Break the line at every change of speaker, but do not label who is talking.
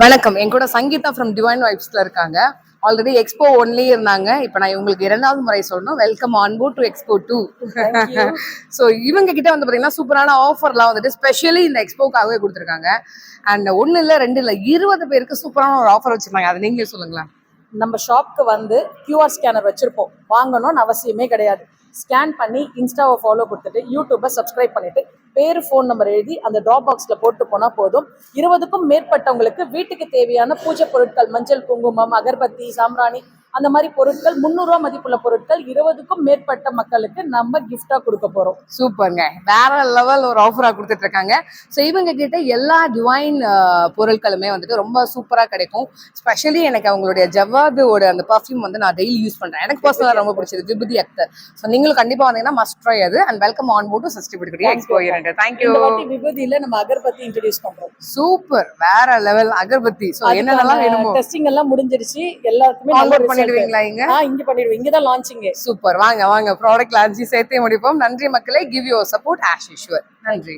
வணக்கம். என் கூட Sangeetha from divine வைப்ஸ்ல இருக்காங்க. ஆல்ரெடி எக்ஸ்போ ஒன்லயே இருந்தாங்க. இப்போ நான் இவங்களுக்கு 2வது முறை சொல்லணும். Welcome on board to expo 2. So இவங்க கிட்ட வந்து பார்த்தீங்கன்னா சூப்பரான ஆஃபர்லாம் வந்துட்டு ஸ்பெஷலி இந்த எக்ஸ்போக்காகவே கொடுத்துருக்காங்க. அண்ட் 1 இல்லை 2 இல்லை 20 பேருக்கு சூப்பரான ஒரு ஆஃபர் வச்சிருக்காங்க. அதை நீங்களே சொல்லுங்களேன்.
நம்ம ஷாப்க்கு வந்து QR ஸ்கேனர் வச்சிருப்போம். வாங்கணும்னு அவசியமே கிடையாது. ஸ்கேன் பண்ணி இன்ஸ்டாவை ஃபாலோ கொடுத்துட்டு யூடியூப்பை சப்ஸ்கிரைப் பண்ணிட்டு பேர் ஃபோன் நம்பர் எழுதி அந்த ட்ராப் பாக்ஸில் போட்டு போனால் போதும். 20க்கும் மேற்பட்டவங்களுக்கு வீட்டுக்கு தேவையான பூஜை பொருட்கள், மஞ்சள், குங்குமம், அகர்பத்தி, சாம்பிராணி, அந்த மாதிரி பொருட்கள் 300 ரூபா மதிப்புள்ள பொருட்கள் 20க்கும் மேற்பட்ட மக்களுக்கு நம்ம கிஃப்டா கொடுக்க போறோம்.
சூப்பருங்க. வேற லெவல் ஒரு ஆஃபரா கொடுத்துட்டு இருக்காங்க. ஸோ இவங்க கிட்ட எல்லா டிவைன் பொருட்களுமே வந்துட்டு ரொம்ப சூப்பரா கிடைக்கும். ஸ்பெஷலி எனக்கு அவங்களுடைய ஜவாதோட அந்த பர்ஃப்யூம் வந்து நான் டெய்லி யூஸ் பண்றேன். எனக்கு பர்சனலா ரொம்ப பிடிச்சது விபூதி அக்தர். ஸோ நீங்களும் கண்டிப்பா வந்தீங்கன்னா மஸ்ட் ட்ரை அது. And welcome on board to sustainability expo 2. Thank you.
இந்த வாட்டி விபூதியில நம்ம அகர்பத்தி இன்ட்ரோடியூஸ் பண்றோம்.
சூப்பர். வேற லெவல் அகர்பத்தி. ஸோ என்னென்னலாம் வேணுமோ
டெஸ்டிங் எல்லாம் முடிஞ்சிருச்சு. எல்லாருக்குமே
பண்ணிடுவீங்களா?
இங்க பண்ணிடுவோம். இங்க தான் லான்ச்சிங்.
சூப்பர். வாங்க ப்ராடக்ட் லான்ச் சேர்த்தே முடிப்போம். நன்றி மக்களே. Give your support as usual. நன்றி.